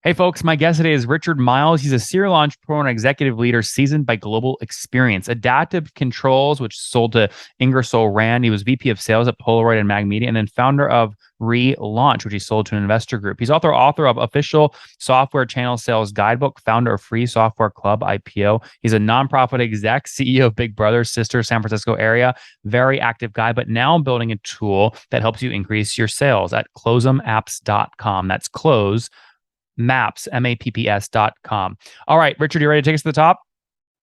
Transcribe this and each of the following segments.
Hey, folks, my guest today is Richard Miles. He's a serial entrepreneur and executive leader seasoned by global experience. Adaptive Controls, which sold to Ingersoll Rand. He was VP of sales at Polaroid and Mag Media, and then founder of Relaunch, which he sold to an investor group. He's author of Official Software Channel Sales Guidebook, founder of Free Software Club IPO. He's a nonprofit exec, CEO of Big Brother, Sister, San Francisco area. Very active guy, but now building a tool that helps you increase your sales at closemapps.com. That's close maps, MAPPS.com. All right, Richard, you ready to take us to the top?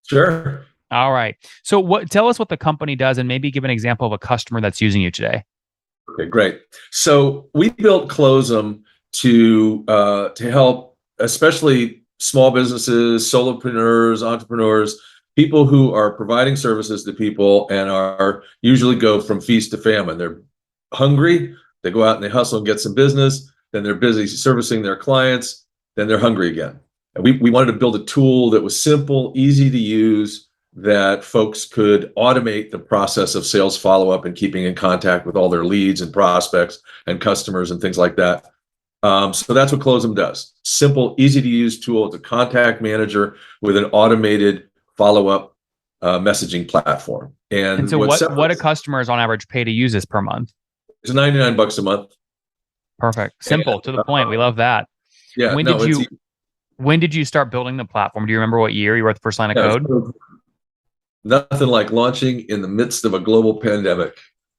Sure. All right. So tell us what the company does and maybe give an example of a customer that's using you today. Okay, great. So we built Closem to help, especially small businesses, solopreneurs, entrepreneurs, people who are providing services to people and are usually go from feast to famine. They're hungry, they go out and they hustle and get some business, then they're busy servicing their clients, then they're hungry again. And we wanted to build a tool that was simple, easy to use, that folks could automate the process of sales follow-up and keeping in contact with all their leads and prospects and customers and things like that. So that's what Closem does. Simple, easy to use tool. It's a contact manager with an automated follow-up messaging platform. And so what do customers on average pay to use this per month? It's $99 a month. Perfect. Simple, to the point. We love that. Yeah. When did you start building the platform? Do you remember what year you wrote the first line of code? Nothing like launching in the midst of a global pandemic.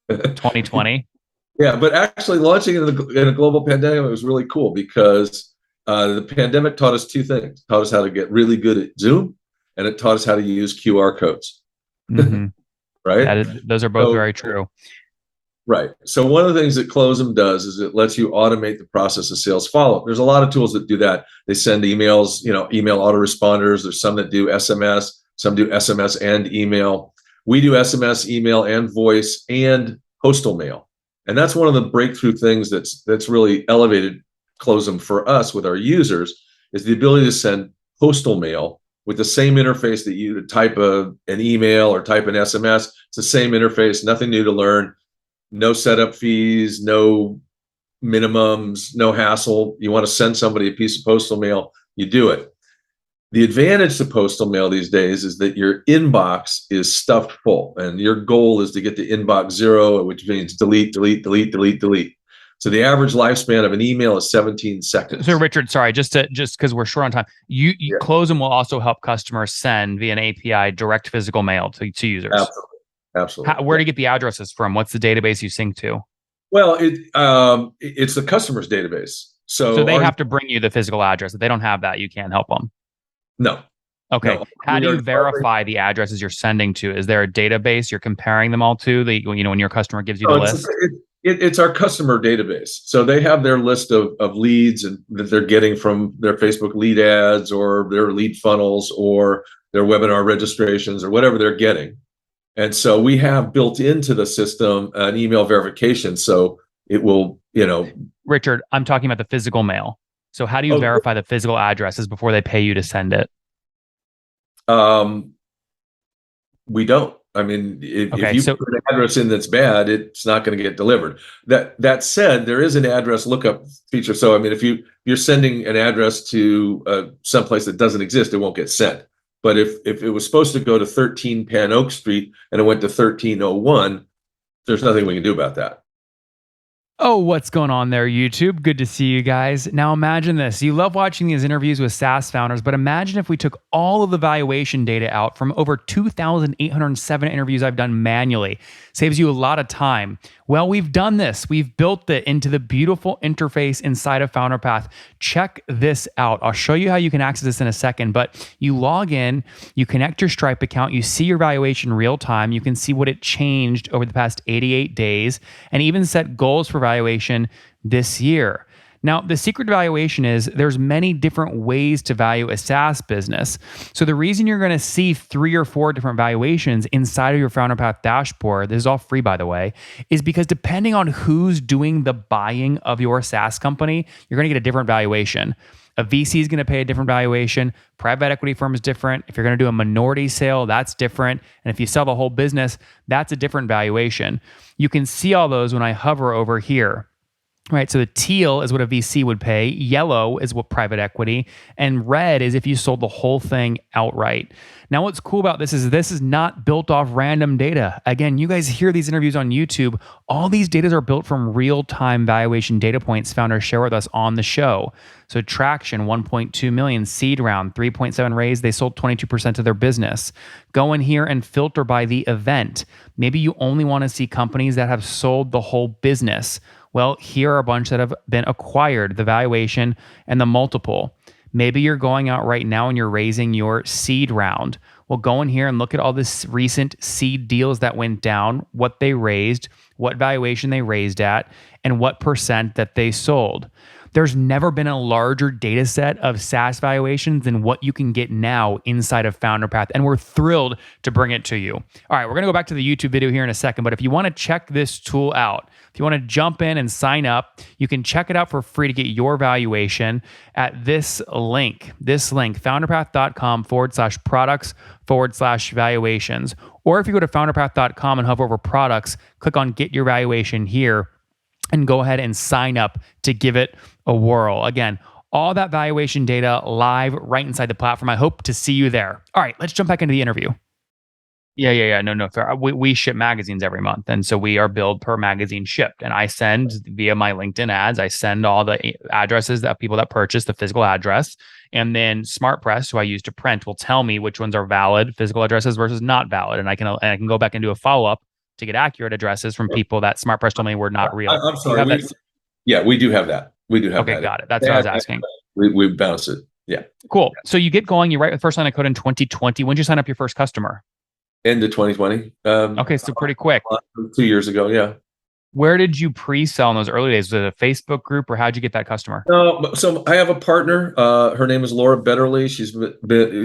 2020. Yeah, but actually launching in a global pandemic was really cool because the pandemic taught us two things. It taught us how to get really good at Zoom, and it taught us how to use QR codes. Mm-hmm. Right? Those are both very true. Right. So one of the things that Closem does is it lets you automate the process of sales follow-up. There's a lot of tools that do that. They send emails, email autoresponders. There's some that do SMS, some do SMS and email. We do SMS, email, and voice and postal mail. And that's one of the breakthrough things that's really elevated Closem for us with our users is the ability to send postal mail with the same interface that you type an email or type an SMS. It's the same interface, nothing new to learn. No setup fees, no minimums, no hassle. You want to send somebody a piece of postal mail, you do it. The advantage to postal mail these days is that your inbox is stuffed full, and your goal is to get to inbox zero, which means delete, delete, delete, delete, delete. So the average lifespan of an email is 17 seconds. So Richard, sorry, just because we're short on time, you Closem will also help customers send via an API direct physical mail to users. Absolutely. Where do you get the addresses from? What's the database you sync to? Well, it's the customer's database. So they have to bring you the physical address. If they don't have that, you can't help them. No. Okay. No. How do you verify the addresses you're sending to? Is there a database you're comparing them all to? When your customer gives you the list? It's our customer database. So they have their list of leads and that they're getting from their Facebook lead ads or their lead funnels or their webinar registrations or whatever they're getting. And so we have built into the system an email verification. So it will, Richard, I'm talking about the physical mail. So how do you verify the physical addresses before they pay you to send it? We don't. I mean, if you put an address in that's bad, it's not going to get delivered. That said, there is an address lookup feature. So, I mean, if you're sending an address to someplace that doesn't exist, it won't get sent. But if it was supposed to go to 13 Pan Oak Street and it went to 1301, there's nothing we can do about that. Oh, what's going on there, YouTube? Good to see you guys. Now imagine this. You love watching these interviews with SaaS founders, but imagine if we took all of the valuation data out from over 2,807 interviews I've done manually. Saves you a lot of time. Well, we've done this. We've built it into the beautiful interface inside of FounderPath. Check this out. I'll show you how you can access this in a second, but you log in, you connect your Stripe account, you see your valuation real time, you can see what it changed over the past 88 days, and even set goals for valuation this year. Now, the secret to valuation is there's many different ways to value a SaaS business. So the reason you're going to see 3 or 4 different valuations inside of your FounderPath dashboard, this is all free by the way, is because depending on who's doing the buying of your SaaS company, you're going to get a different valuation. A VC is going to pay a different valuation. Private equity firm is different. If you're going to do a minority sale, that's different. And if you sell the whole business, that's a different valuation. You can see all those when I hover over here. Right. So the teal is what a VC would pay. Yellow is what private equity. And red is if you sold the whole thing outright. Now, what's cool about this is not built off random data. Again, you guys hear these interviews on YouTube. All these data are built from real-time valuation data points founders share with us on the show. So traction, 1.2 million, seed round, 3.7 raised. They sold 22% of their business. Go in here and filter by the event. Maybe you only want to see companies that have sold the whole business. Well, here are a bunch that have been acquired, the valuation and the multiple. Maybe you're going out right now and you're raising your seed round. Well, go in here and look at all this recent seed deals that went down, what they raised, what valuation they raised at, and what percent that they sold. There's never been a larger data set of SaaS valuations than what you can get now inside of FounderPath, and we're thrilled to bring it to you. All right, we're going to go back to the YouTube video here in a second, but if you want to check this tool out, if you want to jump in and sign up, you can check it out for free to get your valuation at this link, founderpath.com/products/valuations. Or if you go to founderpath.com and hover over products, click on get your valuation here and go ahead and sign up to give it a whirl. Again, all that valuation data live right inside the platform. I hope to see you there. All right, let's jump back into the interview. Yeah. No, fair. We ship magazines every month. And so we are billed per magazine shipped. And I send via my LinkedIn ads, I send all the addresses of people that purchase the physical address. And then SmartPress, who I use to print, will tell me which ones are valid physical addresses versus not valid. And I can go back and do a follow-up to get accurate addresses from people that SmartPress told me were not real. I'm sorry. We do have that. We do have that. Okay, got it. That's what I was asking. We bounce it. Yeah. Cool. So you get going, you write the first line of code in 2020. When did you sign up your first customer? End of 2020. Okay, so pretty quick. 2 years ago, yeah. Where did you pre-sell in those early days? Was it a Facebook group, or how'd you get that customer? So I have a partner. Her name is Laura Betterly.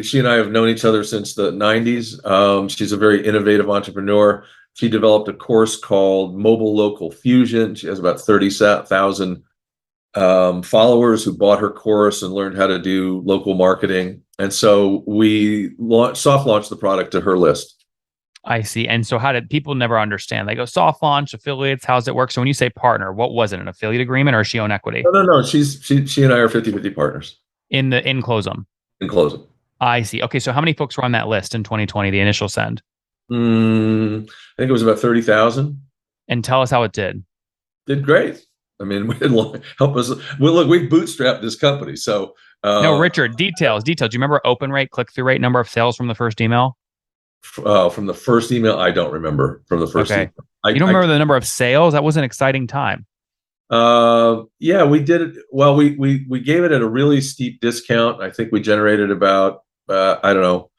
She and I have known each other since the 90s. She's a very innovative entrepreneur. She developed a course called Mobile Local Fusion. She has about 30,000 followers who bought her course and learned how to do local marketing. And so we soft launched the product to her list. I see. And so how did people never understand? They go soft launch, affiliates, how's it work? So when you say partner, what was it? An affiliate agreement, or is she own equity? No. She and I are 50-50 partners. In Closem. In Closem. I see. Okay. So how many folks were on that list in 2020, the initial send? I think it was about 30,000. And tell us how it did. Did great. I mean, we didn't help us. Well, look, we bootstrapped this company. So no, Richard, details. Do you remember open rate, click-through rate, number of sales from the first email? From the first email, I don't remember. From the first email. You don't remember the number of sales? That was an exciting time. Yeah, we did it. Well, we gave it at a really steep discount. I think we generated about, I don't know,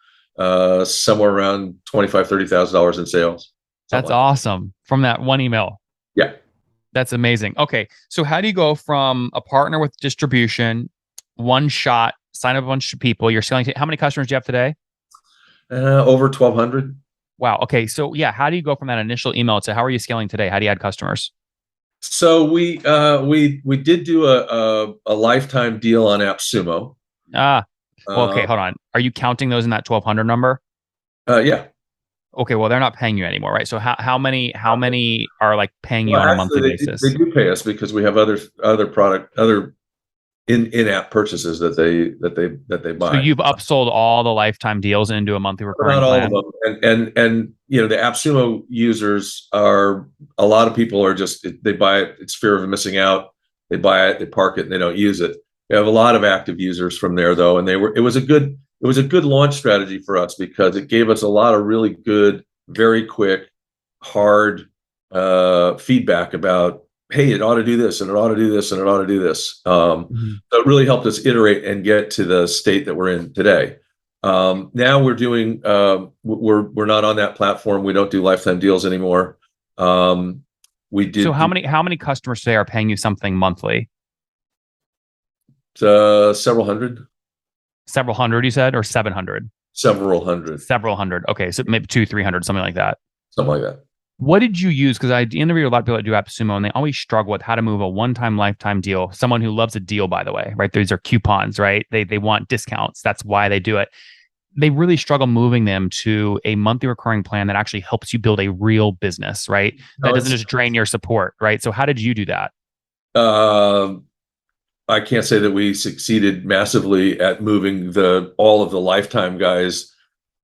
somewhere around $25,000-$30,000 in sales. That's awesome. From that one email. Yeah. That's amazing. Okay. So how do you go from a partner with distribution, one shot, sign up a bunch of people, you're selling to, how many customers do you have today? Over 1,200. Wow. Okay. So yeah, how do you go from that initial email to how are you scaling today? How do you add customers? So we did do a lifetime deal on AppSumo. Okay, hold on. Are you counting those in that 1,200 number? Yeah. Okay, well, they're not paying you anymore, right? So how many are like paying you on a monthly basis? They do pay us because we have other in-app purchases that they buy. So you've upsold all the lifetime deals into a monthly recurring plan. Not all of them. And the AppSumo users are, a lot of people are just, they buy it. It's fear of missing out. They buy it, they park it, and they don't use it. We have a lot of active users from there though, and it was a good launch strategy for us because it gave us a lot of really good, very quick, hard feedback about, hey, it ought to do this, and it ought to do this, and it ought to do this. So it really helped us iterate and get to the state that we're in today. Now we're doing, we're not on that platform. We don't do lifetime deals anymore. We did. So how many customers today are paying you something monthly? Several hundred. Several hundred, you said, or 700? Several hundred. Several hundred. Okay, so maybe 200-300, something like that. Something like that. What did you use? Because I interviewed a lot of people that do AppSumo, and they always struggle with how to move a one-time lifetime deal. Someone who loves a deal, by the way, right? These are coupons, right? They want discounts. That's why they do it. They really struggle moving them to a monthly recurring plan that actually helps you build a real business, right? That doesn't just drain your support, right? So how did you do that? Um, I can't say that we succeeded massively at moving all of the lifetime guys.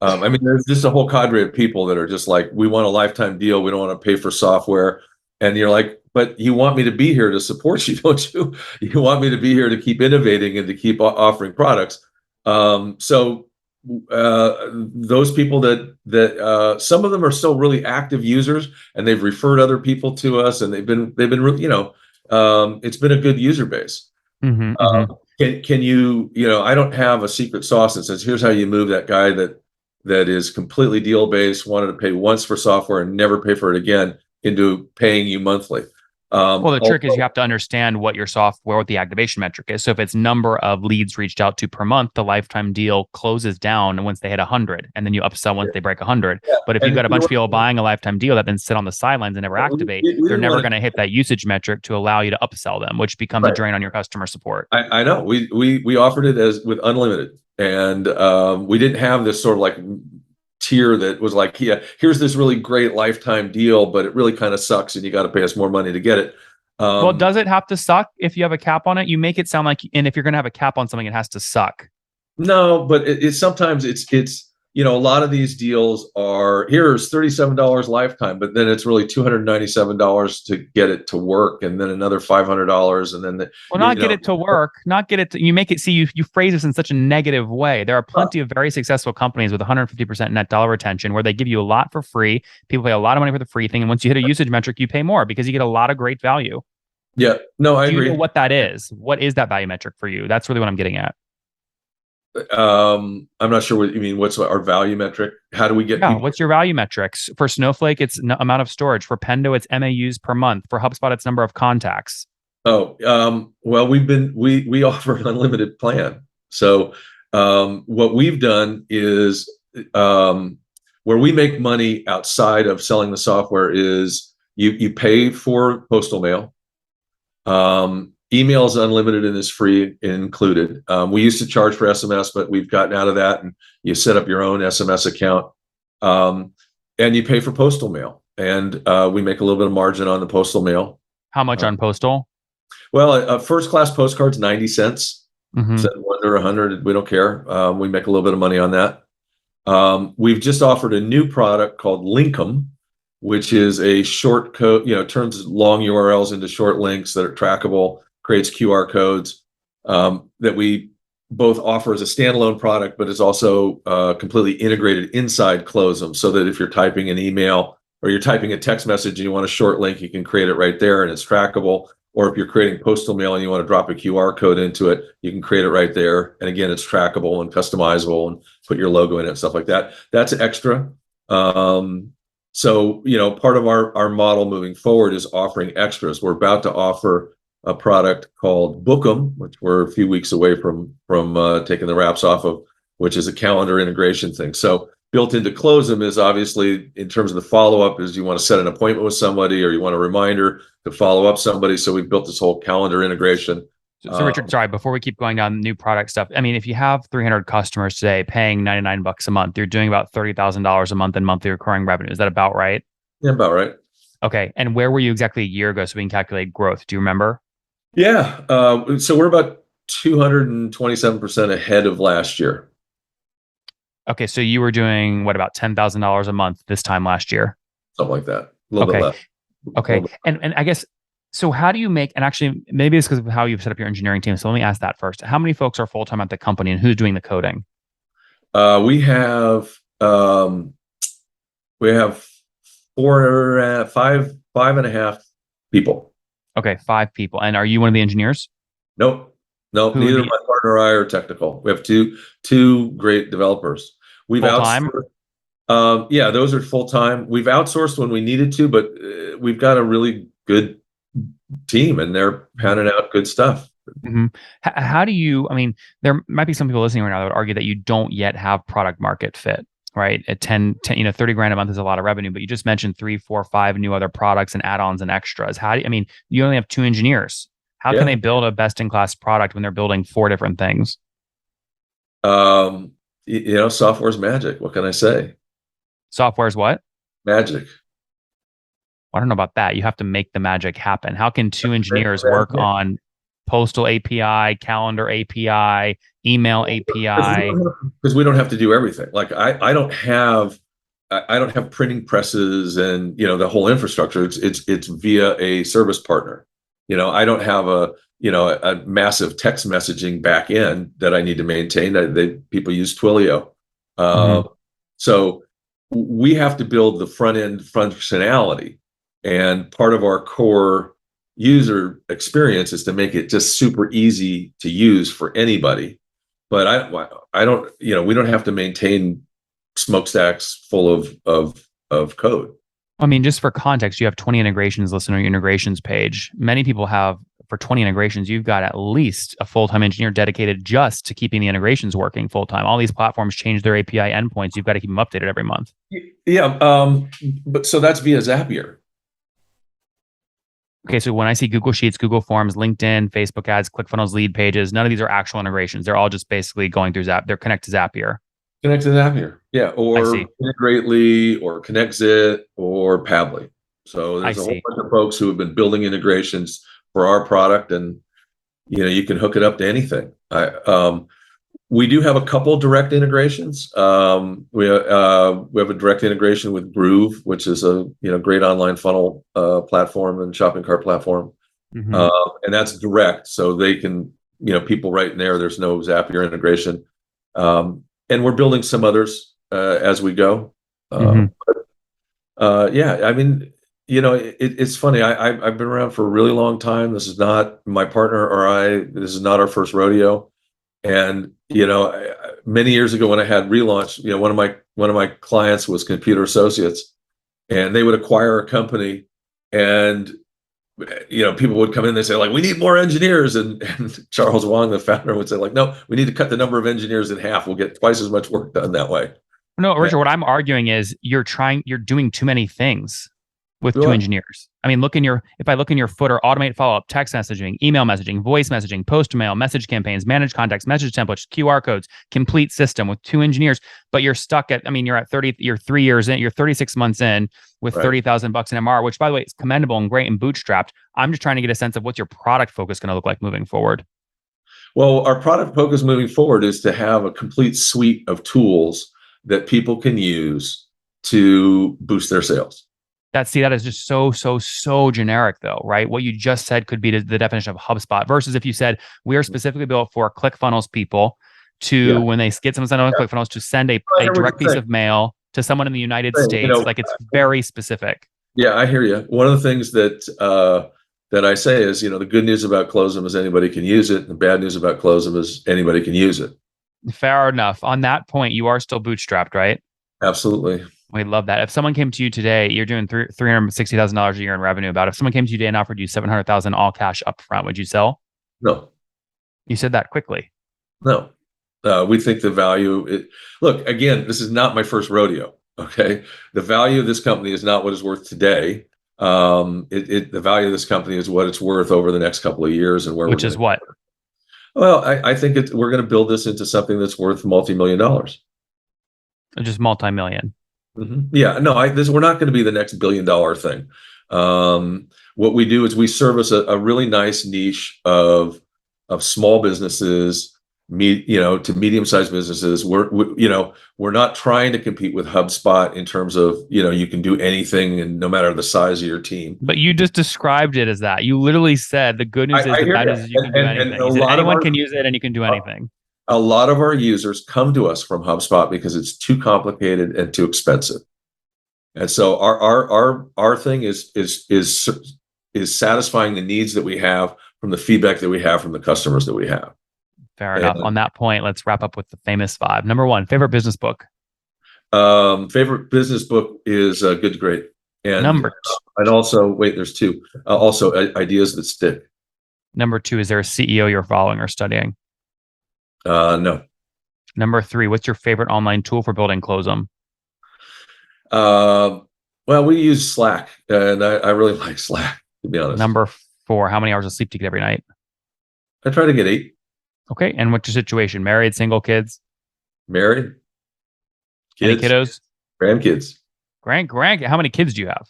I mean, there's just a whole cadre of people that are just like, we want a lifetime deal. We don't want to pay for software. And you're like, but you want me to be here to support you, don't you? You want me to be here to keep innovating and to keep offering products. So those people that some of them are still really active users, and they've referred other people to us, and they've been really, it's been a good user base. Mm-hmm, mm-hmm. Can you, I don't have a secret sauce that says, here's how you move that guy that is completely deal based, wanted to pay once for software and never pay for it again, into paying you monthly. Well, the trick is you have to understand what your software, what the activation metric is. So if it's number of leads reached out to per month, the lifetime deal closes down once they hit 100, and then you upsell once they break 100. Yeah. But if And you've got a bunch of people buying a lifetime deal that then sit on the sidelines and never activate, they're never going to hit that usage metric to allow you to upsell them, which becomes a drain on your customer support. I know we offered it as with unlimited, and we didn't have this sort of like tier that was like, yeah, here's this really great lifetime deal, but it really kind of sucks, and you got to pay us more money to get it. Well, does it have to suck if you have a cap on it? You make it sound like, and if you're going to have a cap on something, it has to suck. No, but it's sometimes it's a lot of these deals are, here's $37 lifetime, but then it's really $297 to get it to work, and then another $500, and then get it to work, not get it to, you make it, see, you phrase this in such a negative way. There are plenty of very successful companies with 150% net dollar retention where they give you a lot for free. People pay a lot of money for the free thing, and once you hit a usage metric, you pay more because you get a lot of great value. Yeah, no, I agree. Do you know what that is? What is that value metric for you? That's really what I'm getting at. I'm not sure what you mean. What's our value metric? How do we get people? What's your value metrics? For Snowflake, it's amount of storage. For Pendo, it's MAUs per month. For HubSpot, it's number of contacts. Well, we offer an unlimited plan. So what we've done is where we make money outside of selling the software is you pay for postal mail. Email is unlimited and is free included. We used to charge for SMS, but we've gotten out of that, and you set up your own SMS account, and you pay for postal mail, and we make a little bit of margin on the postal mail. How much on postal? Well, a first class postcard's 90 cents. Mm-hmm. So under 100, we don't care. We make a little bit of money on that. We've just offered a new product called Linkum, which is a short code, turns long URLs into short links that are trackable, creates QR codes, that we both offer as a standalone product, but is also completely integrated inside Closem, so that if you're typing an email or you're typing a text message and you want a short link, you can create it right there and it's trackable. Or if you're creating postal mail and you want to drop a QR code into it, you can create it right there. And again, it's trackable and customizable, and put your logo in it and stuff like that. That's extra. So, part of our model moving forward is offering extras. We're about to offer a product called Bookem, which we're a few weeks away from taking the wraps off of, which is a calendar integration thing. So built into Closem is obviously, in terms of the follow-up, is you want to set an appointment with somebody or you want a reminder to follow up somebody. So we've built this whole calendar integration. So Richard, sorry, before we keep going down new product stuff, I mean, if you have 300 customers today paying $99 a month, you're doing about $30,000 a month in monthly recurring revenue. Is that about right? Yeah, about right. Okay. And where were you exactly a year ago so we can calculate growth? Do you remember? Yeah. So we're about 227% ahead of last year. Okay. So you were doing what, about $10,000 a month this time last year? Something like that. A little bit less. Okay. And I guess, so how do you make, and actually maybe it's because of how you've set up your engineering team. So let me ask that first. How many folks are full-time at the company, and who's doing the coding? We have five and a half people. Okay. 5 people. And are you one of the engineers? Nope. Neither my partner or I are technical. We have two great developers. We've full-time? Yeah, those are full-time. We've outsourced when we needed to, but we've got a really good team, and they're pounding out good stuff. Mm-hmm. How do you, I mean, there might be some people listening right now that would argue that you don't yet have product market fit, right? At 10, 30 grand a month is a lot of revenue, but you just mentioned 3, 4, 5 new other products and add-ons and extras. You only have 2 engineers. How can they build a best-in-class product when they're building 4 different things? Software's magic. What can I say? Software's what? Magic. I don't know about that. You have to make the magic happen. How can two engineers work on postal API, calendar API, email API? Because we don't have to do everything. Like I don't have printing presses and the whole infrastructure. It's via a service partner. I don't have a massive text messaging back end that I need to maintain. People use Twilio. Mhm. So we have to build the front end functionality, and part of our core user experience is to make it just super easy to use for anybody. But I don't, we don't have to maintain smokestacks full of code. I mean, just for context, you have 20 integrations listed on your integrations page. Many people have, for 20 integrations, you've got at least a full-time engineer dedicated just to keeping the integrations working full-time. All these platforms change their API endpoints. You've got to keep them updated every month. Yeah, but so that's via Zapier. Okay, so when I see Google Sheets, Google Forms, LinkedIn, Facebook ads, ClickFunnels lead pages, none of these are actual integrations. They're all just basically going through They're connected to Zapier. Connect to Zapier, yeah, I or see. Integrately, or ConnectZit, or Pabbly. So I there's a whole see. bunch of folks who have been building integrations for our product, and you can hook it up to anything. We do have a couple direct integrations. We have a direct integration with Groove, which is a great online funnel platform and shopping cart platform, Mhm. and that's direct, so they can people right in there. There's no Zapier integration, and we're building some others as we go. Mhm. Yeah, I mean, it's funny. I've been around for a really long time. This is not my partner or I. This is not our first rodeo. And many years ago when I had relaunch, one of my clients was Computer Associates, and they would acquire a company, and people would come in. They say like, we need more engineers, and Charles Wang, the founder, would say like, no, we need to cut the number of engineers in half. We'll get twice as much work done that way. No, And Richard, what I'm arguing is you're doing too many things with two what? engineers. I mean, if I look in your footer, automate follow-up, text messaging, email messaging, voice messaging, post mail, message campaigns, manage contacts, message templates, QR codes, complete system with two engineers, but you're stuck at, I mean, you're at 30, you're 3 years in, you're 36 months in with Right. 30,000 bucks in MRR, which by the way, is commendable and great and bootstrapped. I'm just trying to get a sense of what's your product focus going to look like moving forward. Well, our product focus moving forward is to have a complete suite of tools that people can use to boost their sales. That is just so generic though, right? What you just said could be the definition of HubSpot versus if you said we are specifically built for ClickFunnels people to, Yeah. when they get someone sent on Yeah. ClickFunnels, to send I a hear what direct you're piece saying. of mail to someone in the United Saying, States. Like it's very specific. Yeah, I hear you. One of the things that I say is, the good news about Closem is anybody can use it. And the bad news about Closem is anybody can use it. Fair enough. On that point, you are still bootstrapped, right? Absolutely. We love that. If someone came to you today, you're doing $360,000 a year in revenue. About if someone came to you today and offered you 700,000 all cash upfront, would you sell? No, You said that quickly. no. We think the value. Look, again, this is not my first rodeo. Okay, the value of this company is not what it's worth today. The value of this company is what it's worth over the next couple of years, and where we're Which going is to. what? Well, I think we're going to build this into something that's worth multi-million dollars. Just multi-million. Yeah, no, we're not going to be the next billion-dollar thing. What we do is we service a really nice niche of small businesses, to medium-sized businesses. We're not trying to compete with HubSpot in terms of you can do anything, and no matter the size of your team. But you just described it as that. You literally said the good news is, the hear bad you. news is you can do anything. A You said lot of anyone our can use it and you can do anything. a lot of our users come to us from HubSpot because it's too complicated and too expensive. And so our thing is satisfying the needs that we have from the feedback that we have from the customers that we have. Fair enough. And On that point, let's wrap up with the famous five. Number one, favorite business book. favorite business book is Good to Great, and Number two, and also wait, there's two. Also, Ideas That Stick. number two, is there a CEO you're following or studying? No. Number three, what's your favorite online tool for building Closem? Well, we use Slack, and I really like Slack, to be honest. Number four, how many hours of sleep do you get every night? I try to get 8. Okay. And what's your situation? Married, single, kids? Married, Any kids, kiddos? grandkids. How many kids do you have?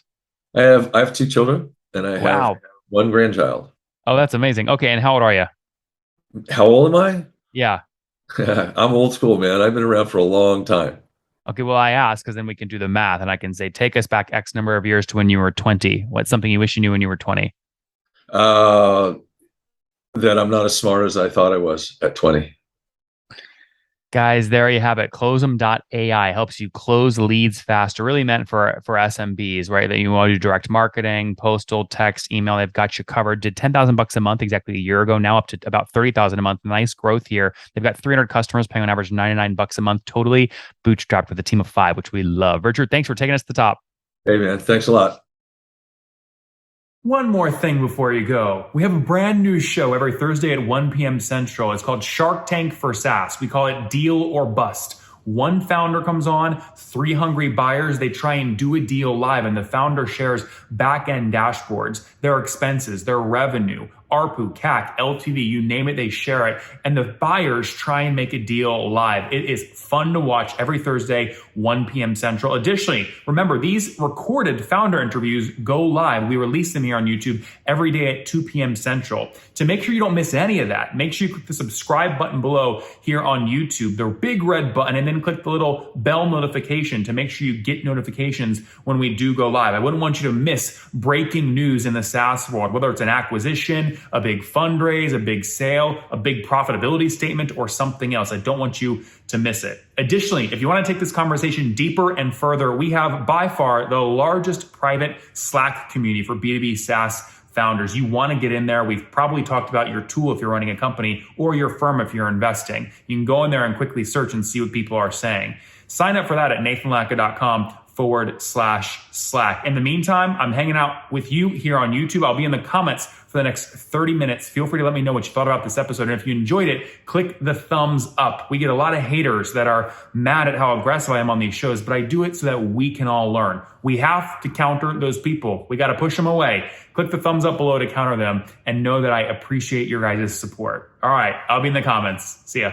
I have two children and I have Wow. one grandchild. Oh, that's amazing. Okay, and how old are you? How old am I? Yeah. I'm old school, man. I've been around for a long time. Okay, well, I asked because then we can do the math and I can say, take us back X number of years to when you were 20. What's something you wish you knew when you were 20? Uh, that I'm not as smart as I thought I was at 20. Guys, there you have it. Closem.ai helps you close leads faster. Really meant for SMBs, right? That you want to do direct marketing, postal, text, email. They've got you covered. Did 10,000 bucks a month exactly a year ago. Now up to about 30,000 a month. Nice growth here. They've got 300 customers paying on average 99 bucks a month. Totally bootstrapped with a team of 5, which we love. Richard, thanks for taking us to the top. Hey, man. Thanks a lot. One more thing before you go. We have a brand new show every Thursday at 1 p.m. Central. It's called Shark Tank for SaaS. We call it Deal or Bust. One founder comes on, 3 hungry buyers. They try and do a deal live, and the founder shares back end dashboards, their expenses, their revenue, ARPU, CAC, LTV, you name it, they share it. And the buyers try and make a deal live. It is fun to watch every Thursday, 1 p.m. Central. Additionally, remember, these recorded founder interviews go live. We release them here on YouTube every day at 2 p.m. Central. To make sure you don't miss any of that, make sure you click the subscribe button below here on YouTube, the big red button, and then click the little bell notification to make sure you get notifications when we do go live. I wouldn't want you to miss breaking news in the SaaS world, whether it's an acquisition, a big fundraise, a big sale, a big profitability statement, or something else. I don't want you to miss it. Additionally, if you want to take this conversation deeper and further, we have by far the largest private Slack community for B2B SaaS founders. You want to get in there. We've probably talked about your tool if you're running a company or your firm if you're investing. You can go in there and quickly search and see what people are saying. Sign up for that at nathanlatka.com/Slack. In the meantime, I'm hanging out with you here on YouTube. I'll be in the comments for the next 30 minutes. Feel free to let me know what you thought about this episode. And if you enjoyed it, click the thumbs up. We get a lot of haters that are mad at how aggressive I am on these shows, but I do it so that we can all learn. We have to counter those people. We got to push them away. Click the thumbs up below to counter them and know that I appreciate your guys' support. All right, I'll be in the comments. See ya.